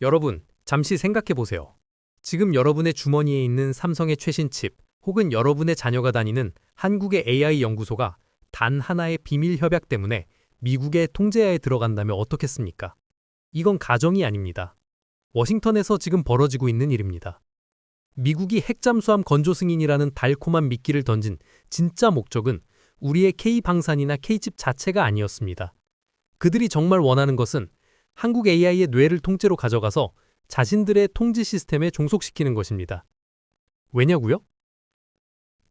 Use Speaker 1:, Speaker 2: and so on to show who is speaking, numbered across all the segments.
Speaker 1: 여러분, 잠시 생각해 보세요. 지금 여러분의 주머니에 있는 삼성의 최신 칩, 혹은 여러분의 자녀가 다니는 한국의 AI 연구소가 단 하나의 비밀 협약 때문에 미국의 통제하에 들어간다면 어떻겠습니까? 이건 가정이 아닙니다. 워싱턴에서 지금 벌어지고 있는 일입니다. 미국이 핵잠수함 건조 승인이라는 달콤한 미끼를 던진 진짜 목적은 우리의 K방산이나 K칩 자체가 아니었습니다. 그들이 정말 원하는 것은 한국 AI의 뇌를 통째로 가져가서 자신들의 통제 시스템에 종속시키는 것입니다. 왜냐고요?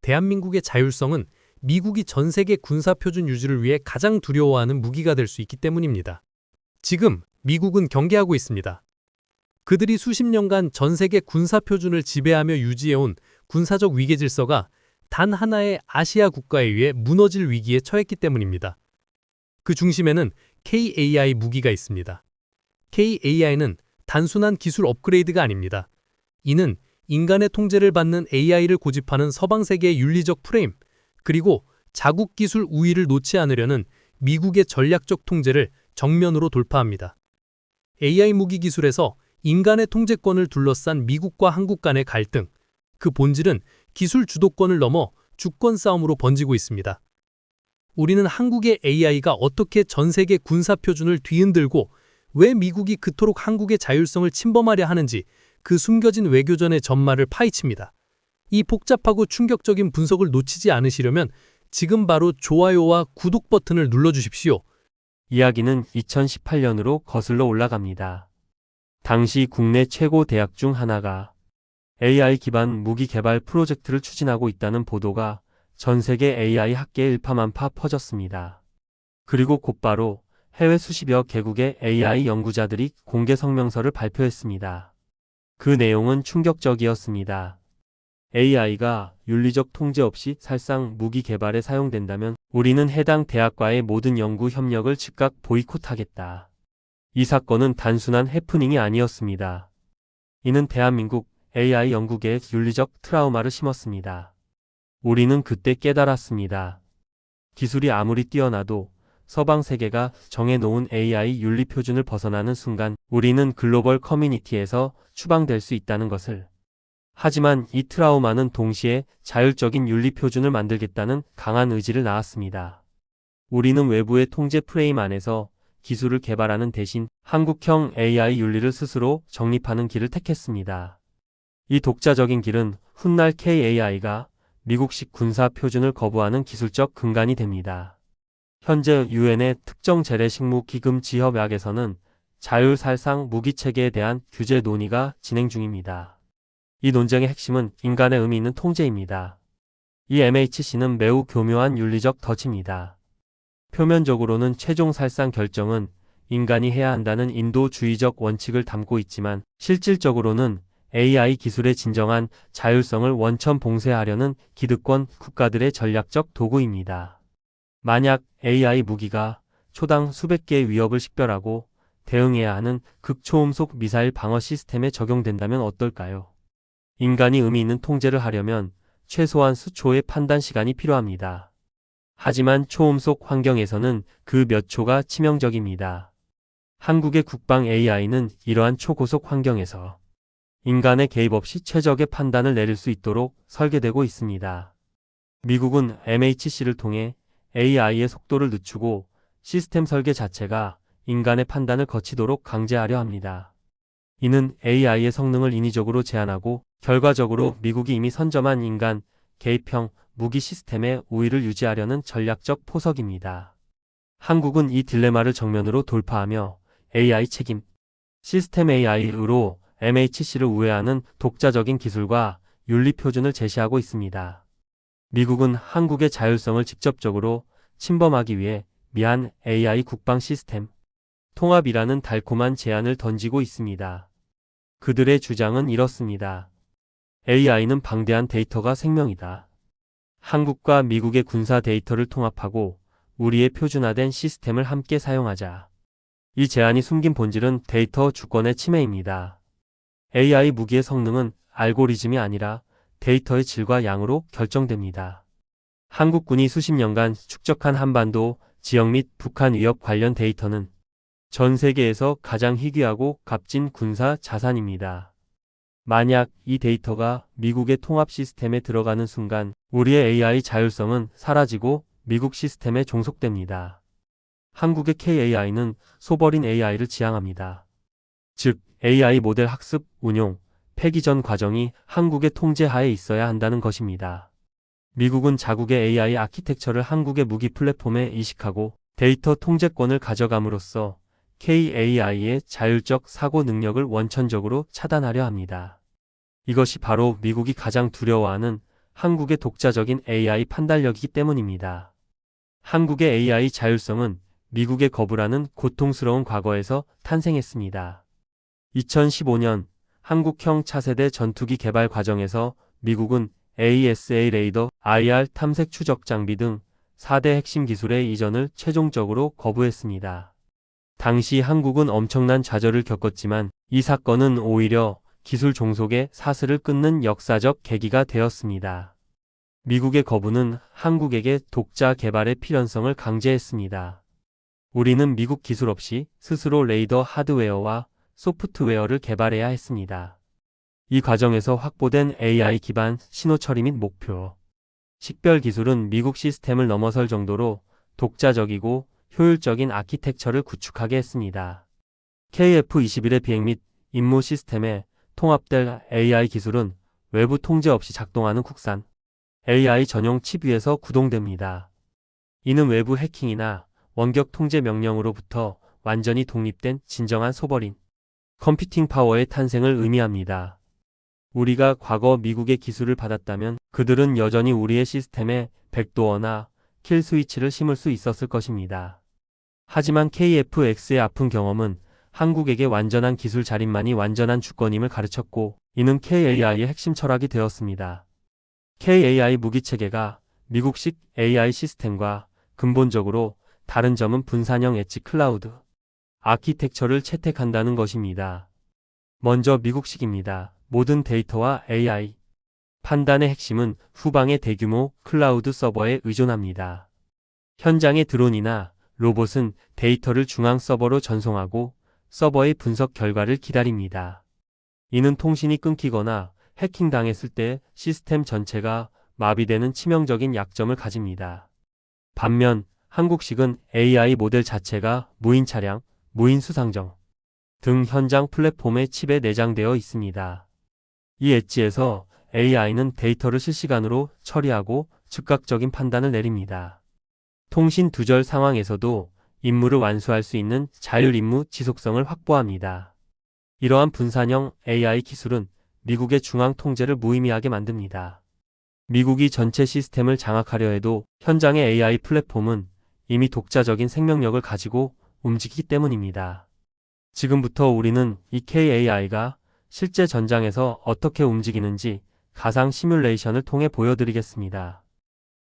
Speaker 1: 대한민국의 자율성은 미국이 전 세계 군사표준 유지를 위해 가장 두려워하는 무기가 될 수 있기 때문입니다. 지금 미국은 경계하고 있습니다. 그들이 수십 년간 전 세계 군사표준을 지배하며 유지해온 군사적 위계 질서가 단 하나의 아시아 국가에 의해 무너질 위기에 처했기 때문입니다. 그 중심에는 KAI 무기가 있습니다. KAI는 단순한 기술 업그레이드가 아닙니다. 이는 인간의 통제를 받는 AI를 고집하는 서방 세계의 윤리적 프레임, 그리고 자국 기술 우위를 놓지 않으려는 미국의 전략적 통제를 정면으로 돌파합니다. AI 무기 기술에서 인간의 통제권을 둘러싼 미국과 한국 간의 갈등, 그 본질은 기술 주도권을 넘어 주권 싸움으로 번지고 있습니다. 우리는 한국의 AI가 어떻게 전 세계 군사 표준을 뒤흔들고 왜 미국이 그토록 한국의 자율성을 침범하려 하는지 그 숨겨진 외교전의 전말을 파헤칩니다. 이 복잡하고 충격적인 분석을 놓치지 않으시려면 지금 바로 좋아요와 구독 버튼을 눌러주십시오.
Speaker 2: 이야기는 2018년으로 거슬러 올라갑니다. 당시 국내 최고 대학 중 하나가 AI 기반 무기 개발 프로젝트를 추진하고 있다는 보도가 전 세계 AI 학계에 일파만파 퍼졌습니다. 그리고 곧바로 해외 수십여 개국의 AI 연구자들이 공개 성명서를 발표했습니다. 그 내용은 충격적이었습니다. AI가 윤리적 통제 없이 살상 무기 개발에 사용된다면 우리는 해당 대학과의 모든 연구 협력을 즉각 보이콧하겠다. 이 사건은 단순한 해프닝이 아니었습니다. 이는 대한민국 AI 연구계에 윤리적 트라우마를 심었습니다. 우리는 그때 깨달았습니다. 기술이 아무리 뛰어나도 서방 세계가 정해놓은 AI 윤리 표준을 벗어나는 순간 우리는 글로벌 커뮤니티에서 추방될 수 있다는 것을. 하지만 이 트라우마는 동시에 자율적인 윤리 표준을 만들겠다는 강한 의지를 낳았습니다. 우리는 외부의 통제 프레임 안에서 기술을 개발하는 대신 한국형 AI 윤리를 스스로 정립하는 길을 택했습니다. 이 독자적인 길은 훗날 KAI가 미국식 군사 표준을 거부하는 기술적 근간이 됩니다. 현재 유엔의 특정 재래식무 기금 지협약에서는 자율살상 무기체계에 대한 규제 논의가 진행 중입니다. 이 논쟁의 핵심은 인간의 의미 있는 통제입니다. 이 MHC는 매우 교묘한 윤리적 덫입니다. 표면적으로는 최종 살상 결정은 인간이 해야 한다는 인도주의적 원칙을 담고 있지만 실질적으로는 AI 기술의 진정한 자율성을 원천 봉쇄하려는 기득권 국가들의 전략적 도구입니다. 만약 AI 무기가 초당 수백 개의 위협을 식별하고 대응해야 하는 극초음속 미사일 방어 시스템에 적용된다면 어떨까요? 인간이 의미 있는 통제를 하려면 최소한 수초의 판단 시간이 필요합니다. 하지만 초음속 환경에서는 그 몇 초가 치명적입니다. 한국의 국방 AI는 이러한 초고속 환경에서 인간의 개입 없이 최적의 판단을 내릴 수 있도록 설계되고 있습니다. 미국은 MHC를 통해 AI의 속도를 늦추고 시스템 설계 자체가 인간의 판단을 거치도록 강제하려 합니다. 이는 AI의 성능을 인위적으로 제한하고 결과적으로 미국이 이미 선점한 인간 개입형 무기 시스템의 우위를 유지하려는 전략적 포석입니다. 한국은 이 딜레마를 정면으로 돌파하며 AI 책임 시스템 AI로 MHC를 우회하는 독자적인 기술과 윤리 표준을 제시하고 있습니다. 미국은 한국의 자율성을 직접적으로 침범하기 위해 미한 AI 국방 시스템 통합이라는 달콤한 제안을 던지고 있습니다. 그들의 주장은 이렇습니다. AI는 방대한 데이터가 생명이다. 한국과 미국의 군사 데이터를 통합하고 우리의 표준화된 시스템을 함께 사용하자. 이 제안이 숨긴 본질은 데이터 주권의 침해입니다. AI 무기의 성능은 알고리즘이 아니라 데이터의 질과 양으로 결정됩니다. 한국군이 수십 년간 축적한 한반도 지역 및 북한 위협 관련 데이터는 전 세계에서 가장 희귀하고 값진 군사 자산입니다. 만약 이 데이터가 미국의 통합 시스템에 들어가는 순간 우리의 AI 자율성은 사라지고 미국 시스템에 종속됩니다. 한국의 KAI는 소버린 AI를 지향합니다. 즉, AI 모델 학습, 운용, 폐기 전 과정이 한국의 통제 하에 있어야 한다는 것입니다. 미국은 자국의 AI 아키텍처를 한국의 무기 플랫폼에 이식하고 데이터 통제권을 가져감으로써 KAI의 자율적 사고 능력을 원천적으로 차단하려 합니다. 이것이 바로 미국이 가장 두려워하는 한국의 독자적인 AI 판단력이기 때문입니다. 한국의 AI 자율성은 미국의 거부라는 고통스러운 과거에서 탄생했습니다. 2015년 한국형 차세대 전투기 개발 과정에서 미국은 ASA 레이더, IR 탐색 추적 장비 등 4대 핵심 기술의 이전을 최종적으로 거부했습니다. 당시 한국은 엄청난 좌절을 겪었지만 이 사건은 오히려 기술 종속의 사슬을 끊는 역사적 계기가 되었습니다. 미국의 거부는 한국에게 독자 개발의 필연성을 강제했습니다. 우리는 미국 기술 없이 스스로 레이더 하드웨어와 소프트웨어를 개발해야 했습니다. 이 과정에서 확보된 AI 기반 신호 처리 및 목표, 식별 기술은 미국 시스템을 넘어설 정도로 독자적이고 효율적인 아키텍처를 구축하게 했습니다. KF-21의 비행 및 임무 시스템에 통합될 AI 기술은 외부 통제 없이 작동하는 국산 AI 전용 칩 위에서 구동됩니다. 이는 외부 해킹이나 원격 통제 명령으로부터 완전히 독립된 진정한 소버린 컴퓨팅 파워의 탄생을 의미합니다. 우리가 과거 미국의 기술을 받았다면 그들은 여전히 우리의 시스템에 백도어나 킬 스위치를 심을 수 있었을 것입니다. 하지만 KF-X의 아픈 경험은 한국에게 완전한 기술 자립만이 완전한 주권임을 가르쳤고, 이는 KAI의 핵심 철학이 되었습니다. KAI 무기체계가 미국식 AI 시스템과 근본적으로 다른 점은 분산형 엣지 클라우드 아키텍처를 채택한다는 것입니다. 먼저 미국식입니다. 모든 데이터와 AI 판단의 핵심은 후방의 대규모 클라우드 서버에 의존합니다. 현장의 드론이나 로봇은 데이터를 중앙 서버로 전송하고 서버의 분석 결과를 기다립니다. 이는 통신이 끊기거나 해킹당했을 때 시스템 전체가 마비되는 치명적인 약점을 가집니다. 반면 한국식은 AI 모델 자체가 무인 차량, 무인 수상정 등 현장 플랫폼의 칩에 내장되어 있습니다. 이 엣지에서 AI는 데이터를 실시간으로 처리하고 즉각적인 판단을 내립니다. 통신 두절 상황에서도 임무를 완수할 수 있는 자율 임무 지속성을 확보합니다. 이러한 분산형 AI 기술은 미국의 중앙 통제를 무의미하게 만듭니다. 미국이 전체 시스템을 장악하려 해도 현장의 AI 플랫폼은 이미 독자적인 생명력을 가지고 움직이기 때문입니다. 지금부터 우리는 이 KAI가 실제 전장에서 어떻게 움직이는지 가상 시뮬레이션을 통해 보여드리겠습니다.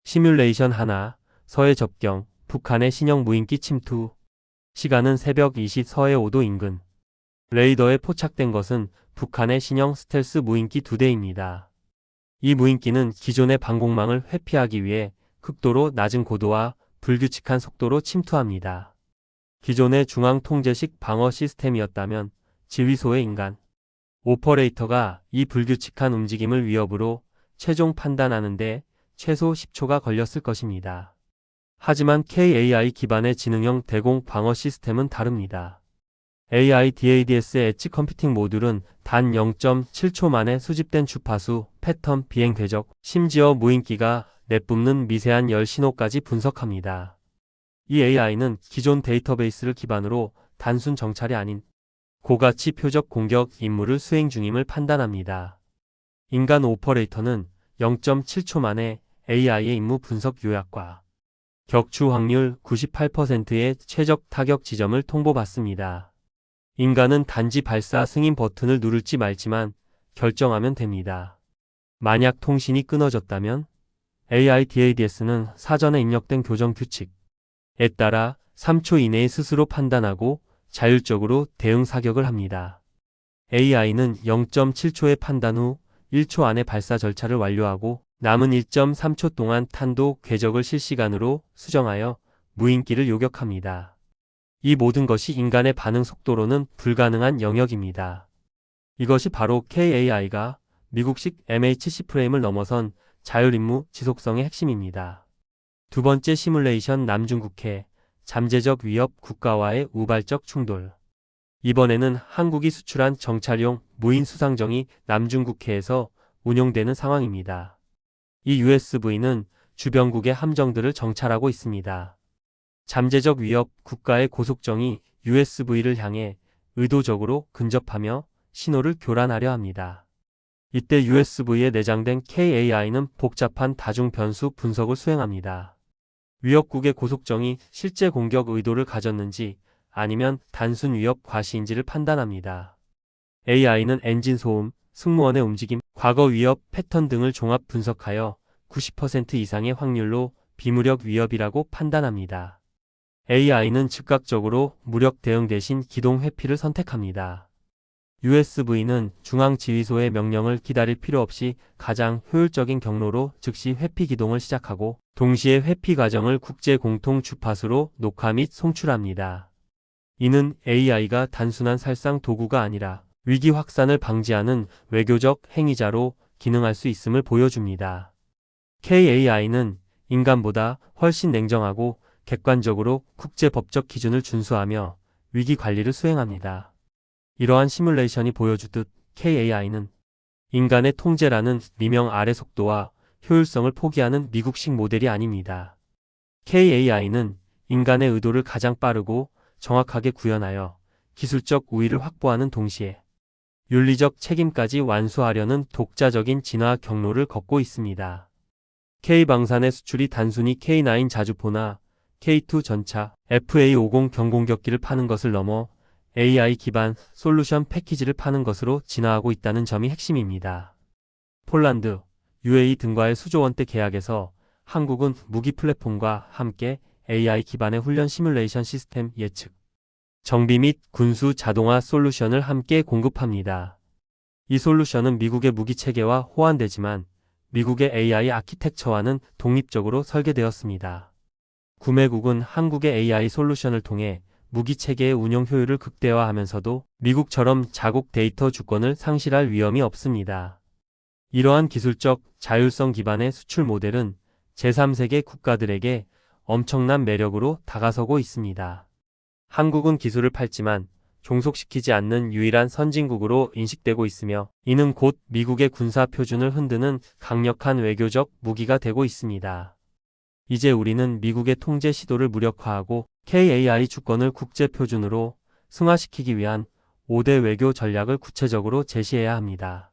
Speaker 2: 시뮬레이션 하나, 서해 접경, 북한의 신형 무인기 침투. 시간은 새벽 2시 서해 5도 인근. 레이더에 포착된 것은 북한의 신형 스텔스 무인기 2대입니다. 이 무인기는 기존의 방공망을 회피하기 위해 극도로 낮은 고도와 불규칙한 속도로 침투합니다. 기존의 중앙 통제식 방어 시스템이었다면 지휘소의 인간 오퍼레이터가 이 불규칙한 움직임을 위협으로 최종 판단하는데 최소 10초가 걸렸을 것입니다. 하지만 KAI 기반의 지능형 대공 방어 시스템은 다릅니다. AI DADS의 엣지 컴퓨팅 모듈은 단 0.7초 만에 수집된 주파수, 패턴, 비행 궤적, 심지어 무인기가 내뿜는 미세한 열 신호까지 분석합니다. 이 AI는 기존 데이터베이스를 기반으로 단순 정찰이 아닌 고가치 표적 공격 임무를 수행 중임을 판단합니다. 인간 오퍼레이터는 0.7초 만에 AI의 임무 분석 요약과 격추 확률 98%의 최적 타격 지점을 통보받습니다. 인간은 단지 발사 승인 버튼을 누를지 말지만 결정하면 됩니다. 만약 통신이 끊어졌다면 AI DADS는 사전에 입력된 교정 규칙에 따라 3초 이내에 스스로 판단하고 자율적으로 대응 사격을 합니다. AI는 0.7초의 판단 후 1초 안에 발사 절차를 완료하고 남은 1.3초 동안 탄도 궤적을 실시간으로 수정하여 무인기를 요격합니다. 이 모든 것이 인간의 반응 속도로는 불가능한 영역입니다. 이것이 바로 KAI가 미국식 MHC 프레임을 넘어선 자율임무 지속성의 핵심입니다. 두 번째 시뮬레이션 남중국해, 잠재적 위협 국가와의 우발적 충돌. 이번에는 한국이 수출한 정찰용 무인 수상정이 남중국해에서 운용되는 상황입니다. 이 USV는 주변국의 함정들을 정찰하고 있습니다. 잠재적 위협 국가의 고속정이 USV를 향해 의도적으로 근접하며 신호를 교란하려 합니다. 이때 USV에 내장된 KAI는 복잡한 다중 변수 분석을 수행합니다. 위협국의 고속정이 실제 공격 의도를 가졌는지 아니면 단순 위협 과시인지를 판단합니다. AI는 엔진 소음, 승무원의 움직임, 과거 위협 패턴 등을 종합 분석하여 90% 이상의 확률로 비무력 위협이라고 판단합니다. AI는 즉각적으로 무력 대응 대신 기동 회피를 선택합니다. USV는 중앙지휘소의 명령을 기다릴 필요 없이 가장 효율적인 경로로 즉시 회피 기동을 시작하고 동시에 회피 과정을 국제 공통 주파수로 녹화 및 송출합니다. 이는 AI가 단순한 살상 도구가 아니라 위기 확산을 방지하는 외교적 행위자로 기능할 수 있음을 보여줍니다. KAI는 인간보다 훨씬 냉정하고 객관적으로 국제법적 기준을 준수하며 위기 관리를 수행합니다. 이러한 시뮬레이션이 보여주듯 KAI는 인간의 통제라는 미명 아래 속도와 효율성을 포기하는 미국식 모델이 아닙니다. KAI는 인간의 의도를 가장 빠르고 정확하게 구현하여 기술적 우위를 확보하는 동시에 윤리적 책임까지 완수하려는 독자적인 진화 경로를 걷고 있습니다. K방산의 수출이 단순히 K9 자주포나 K2 전차, FA50 경공격기를 파는 것을 넘어 AI 기반 솔루션 패키지를 파는 것으로 진화하고 있다는 점이 핵심입니다. 폴란드, UAE 등과의 수조 원대 계약에서 한국은 무기 플랫폼과 함께 AI 기반의 훈련 시뮬레이션 시스템 예측, 정비 및 군수 자동화 솔루션을 함께 공급합니다. 이 솔루션은 미국의 무기 체계와 호환되지만 미국의 AI 아키텍처와는 독립적으로 설계되었습니다. 구매국은 한국의 AI 솔루션을 통해 무기 체계의 운영 효율을 극대화하면서도 미국처럼 자국 데이터 주권을 상실할 위험이 없습니다. 이러한 기술적 자율성 기반의 수출 모델은 제3세계 국가들에게 엄청난 매력으로 다가서고 있습니다. 한국은 기술을 팔지만 종속시키지 않는 유일한 선진국으로 인식되고 있으며 이는 곧 미국의 군사 표준을 흔드는 강력한 외교적 무기가 되고 있습니다. 이제 우리는 미국의 통제 시도를 무력화하고 KAI 주권을 국제 표준으로 승화시키기 위한 5대 외교 전략을 구체적으로 제시해야 합니다.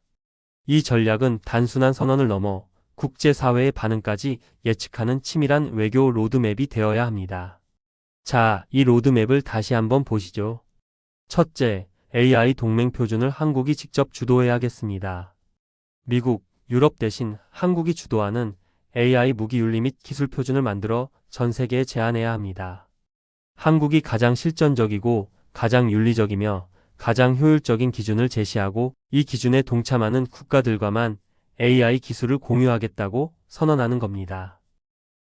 Speaker 2: 이 전략은 단순한 선언을 넘어 국제사회의 반응까지 예측하는 치밀한 외교 로드맵이 되어야 합니다. 자, 이 로드맵을 다시 한번 보시죠. 첫째, AI 동맹 표준을 한국이 직접 주도해야겠습니다. 미국, 유럽 대신 한국이 주도하는 AI 무기 윤리 및 기술 표준을 만들어 전 세계에 제안해야 합니다. 한국이 가장 실전적이고 가장 윤리적이며 가장 효율적인 기준을 제시하고 이 기준에 동참하는 국가들과만 AI 기술을 공유하겠다고 선언하는 겁니다.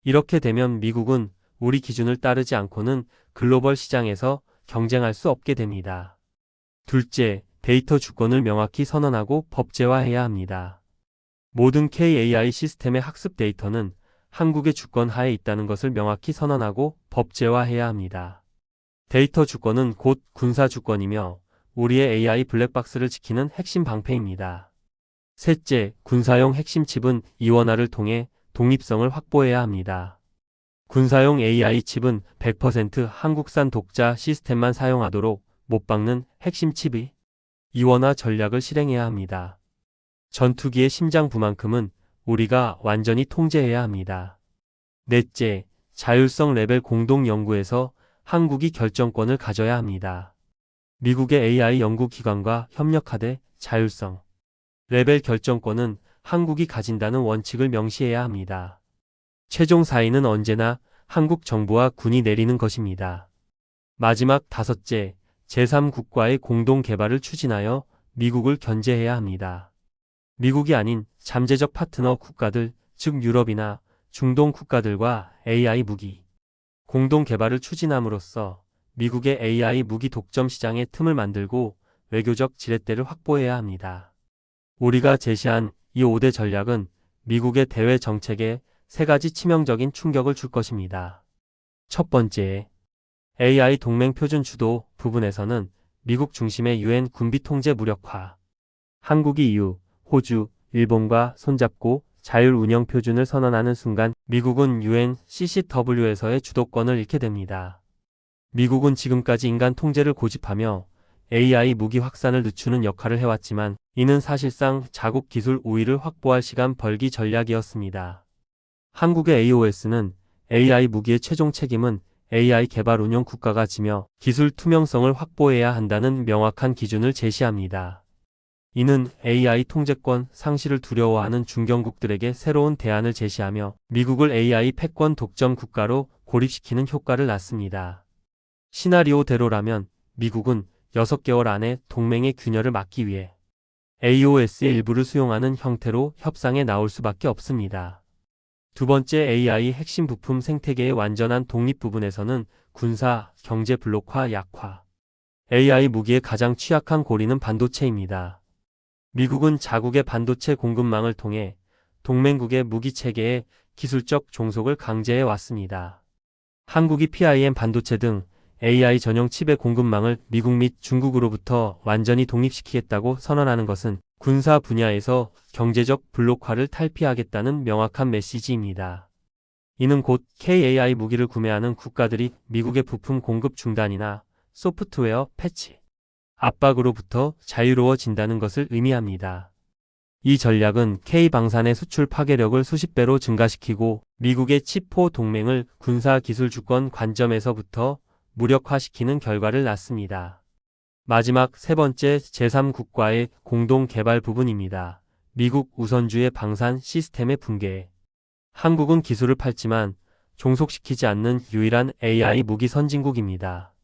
Speaker 2: 이렇게 되면 미국은 우리 기준을 따르지 않고는 글로벌 시장에서 경쟁할 수 없게 됩니다. 둘째, 데이터 주권을 명확히 선언하고 법제화해야 합니다. 모든 KAI 시스템의 학습 데이터는 한국의 주권 하에 있다는 것을 명확히 선언하고 법제화해야 합니다. 데이터 주권은 곧 군사 주권이며 우리의 AI 블랙박스를 지키는 핵심 방패입니다. 셋째, 군사용 핵심 칩은 이원화를 통해 독립성을 확보해야 합니다. 군사용 AI 칩은 100% 한국산 독자 시스템만 사용하도록 못 박는 핵심 칩의 이원화 전략을 실행해야 합니다. 전투기의 심장부만큼은 우리가 완전히 통제해야 합니다. 넷째, 자율성 레벨 공동 연구에서 한국이 결정권을 가져야 합니다. 미국의 AI 연구기관과 협력하되 자율성 레벨 결정권은 한국이 가진다는 원칙을 명시해야 합니다. 최종 사인은 언제나 한국 정부와 군이 내리는 것입니다. 마지막 다섯째, 제3국과의 공동 개발을 추진하여 미국을 견제해야 합니다. 미국이 아닌 잠재적 파트너 국가들, 즉 유럽이나 중동 국가들과 AI 무기 공동 개발을 추진함으로써 미국의 AI 무기 독점 시장의 틈을 만들고 외교적 지렛대를 확보해야 합니다. 우리가 제시한 이 5대 전략은 미국의 대외 정책에 3가지 치명적인 충격을 줄 것입니다. 첫 번째, AI 동맹 표준 주도 부분에서는 미국 중심의 UN 군비 통제 무력화. 한국이 EU, 호주, 일본과 손잡고 자율 운영 표준을 선언하는 순간 미국은 UN CCW에서의 주도권을 잃게 됩니다. 미국은 지금까지 인간 통제를 고집하며 AI 무기 확산을 늦추는 역할을 해왔지만 이는 사실상 자국 기술 우위를 확보할 시간 벌기 전략이었습니다. 한국의 AOS는 AI 무기의 최종 책임은 AI 개발 운영 국가가 지며 기술 투명성을 확보해야 한다는 명확한 기준을 제시합니다. 이는 AI 통제권 상실을 두려워하는 중견국들에게 새로운 대안을 제시하며 미국을 AI 패권 독점 국가로 고립시키는 효과를 낳습니다. 시나리오대로라면 미국은 6개월 안에 동맹의 균열을 막기 위해 AOS의 일부를 수용하는 형태로 협상에 나올 수밖에 없습니다. 두 번째, AI 핵심 부품 생태계의 완전한 독립 부분에서는 군사, 경제 블록화 약화. AI 무기의 가장 취약한 고리는 반도체입니다. 미국은 자국의 반도체 공급망을 통해 동맹국의 무기 체계에 기술적 종속을 강제해 왔습니다. 한국이 PIM 반도체 등 AI 전용 칩의 공급망을 미국 및 중국으로부터 완전히 독립시키겠다고 선언하는 것은 군사 분야에서 경제적 블록화를 탈피하겠다는 명확한 메시지입니다. 이는 곧 KAI 무기를 구매하는 국가들이 미국의 부품 공급 중단이나 소프트웨어 패치, 압박으로부터 자유로워진다는 것을 의미합니다. 이 전략은 K방산의 수출 파괴력을 수십 배로 증가시키고 미국의 칩포 동맹을 군사기술 주권 관점에서부터 무력화시키는 결과를 낳습니다. 마지막 세 번째, 제3국과의 공동 개발 부분입니다. 미국 우선주의 방산 시스템의 붕괴. 한국은 기술을 팔지만 종속시키지 않는 유일한 AI 무기 선진국입니다.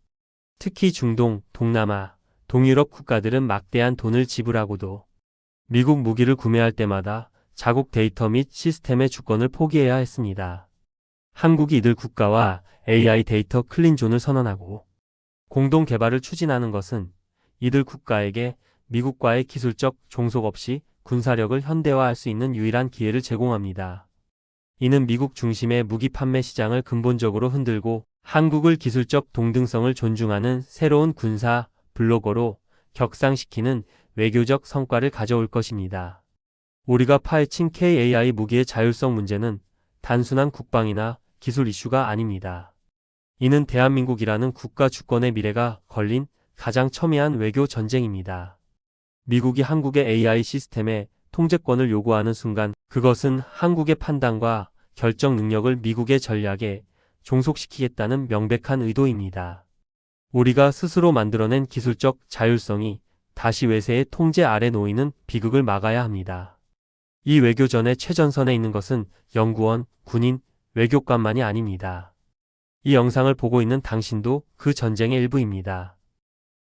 Speaker 2: 특히 중동, 동남아, 동유럽 국가들은 막대한 돈을 지불하고도 미국 무기를 구매할 때마다 자국 데이터 및 시스템의 주권을 포기해야 했습니다. 한국이 이들 국가와 AI 데이터 클린존을 선언하고 공동 개발을 추진하는 것은 이들 국가에게 미국과의 기술적 종속 없이 군사력을 현대화할 수 있는 유일한 기회를 제공합니다. 이는 미국 중심의 무기 판매 시장을 근본적으로 흔들고 한국을 기술적 동등성을 존중하는 새로운 군사 블록으로 격상시키는 외교적 성과를 가져올 것입니다. 우리가 파헤친 KAI 무기의 자율성 문제는 단순한 국방이나 기술 이슈가 아닙니다. 이는 대한민국이라는 국가 주권의 미래가 걸린 가장 첨예한 외교 전쟁입니다. 미국이 한국의 AI 시스템에 통제권을 요구하는 순간 그것은 한국의 판단과 결정 능력을 미국의 전략에 종속시키겠다는 명백한 의도입니다. 우리가 스스로 만들어낸 기술적 자율성이 다시 외세의 통제 아래 놓이는 비극을 막아야 합니다. 이 외교전의 최전선에 있는 것은 연구원, 군인, 외교관만이 아닙니다. 이 영상을 보고 있는 당신도 그 전쟁의 일부입니다.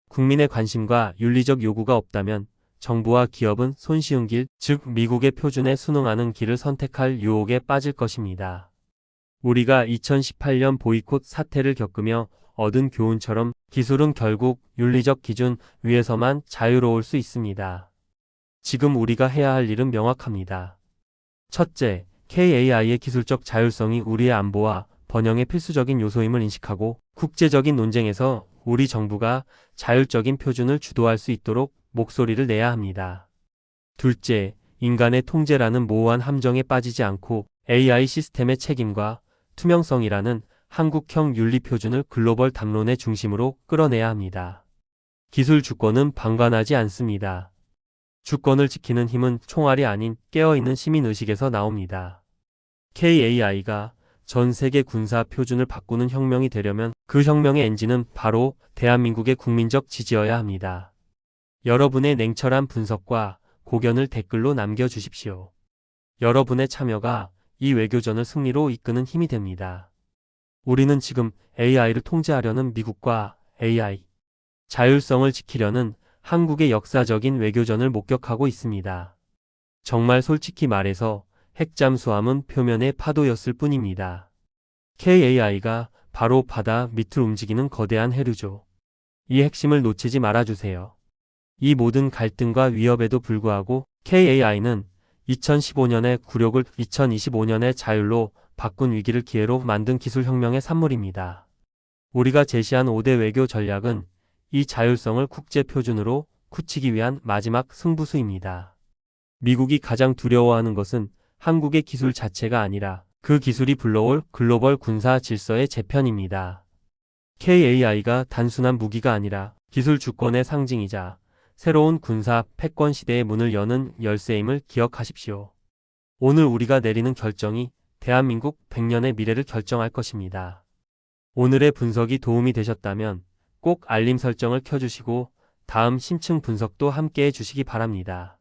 Speaker 2: 국민의 관심과 윤리적 요구가 없다면 정부와 기업은 손쉬운 길, 즉 미국의 표준에 순응하는 길을 선택할 유혹에 빠질 것입니다. 우리가 2018년 보이콧 사태를 겪으며 얻은 교훈처럼 기술은 결국 윤리적 기준 위에서만 자유로울 수 있습니다. 지금 우리가 해야 할 일은 명확합니다. 첫째, KAI의 기술적 자율성이 우리의 안보와 번영의 필수적인 요소임을 인식하고 국제적인 논쟁에서 우리 정부가 자율적인 표준을 주도할 수 있도록 목소리를 내야 합니다. 둘째, 인간의 통제라는 모호한 함정에 빠지지 않고 AI 시스템의 책임과 투명성이라는 한국형 윤리 표준을 글로벌 담론의 중심으로 끌어내야 합니다. 기술 주권은 방관하지 않습니다. 주권을 지키는 힘은 총알이 아닌 깨어있는 시민의식에서 나옵니다. KAI가 전 세계 군사 표준을 바꾸는 혁명이 되려면 그 혁명의 엔진은 바로 대한민국의 국민적 지지여야 합니다. 여러분의 냉철한 분석과 고견을 댓글로 남겨주십시오. 여러분의 참여가 이 외교전을 승리로 이끄는 힘이 됩니다. 우리는 지금 AI를 통제하려는 미국과 AI 자율성을 지키려는 한국의 역사적인 외교전을 목격하고 있습니다. 정말 솔직히 말해서 핵잠수함은 표면의 파도였을 뿐입니다. KAI가 바로 바다 밑을 움직이는 거대한 해류죠. 이 핵심을 놓치지 말아주세요. 이 모든 갈등과 위협에도 불구하고 KAI는 2015년의 굴욕을 2025년의 자율로 바꾼 위기를 기회로 만든 기술혁명의 산물입니다. 우리가 제시한 5대 외교 전략은 이 자율성을 국제 표준으로 굳히기 위한 마지막 승부수입니다. 미국이 가장 두려워하는 것은 한국의 기술 자체가 아니라 그 기술이 불러올 글로벌 군사 질서의 재편입니다. KAI가 단순한 무기가 아니라 기술 주권의 상징이자 새로운 군사 패권 시대의 문을 여는 열쇠임을 기억하십시오. 오늘 우리가 내리는 결정이 대한민국 100년의 미래를 결정할 것입니다. 오늘의 분석이 도움이 되셨다면 꼭 알림 설정을 켜주시고 다음 심층 분석도 함께 해주시기 바랍니다.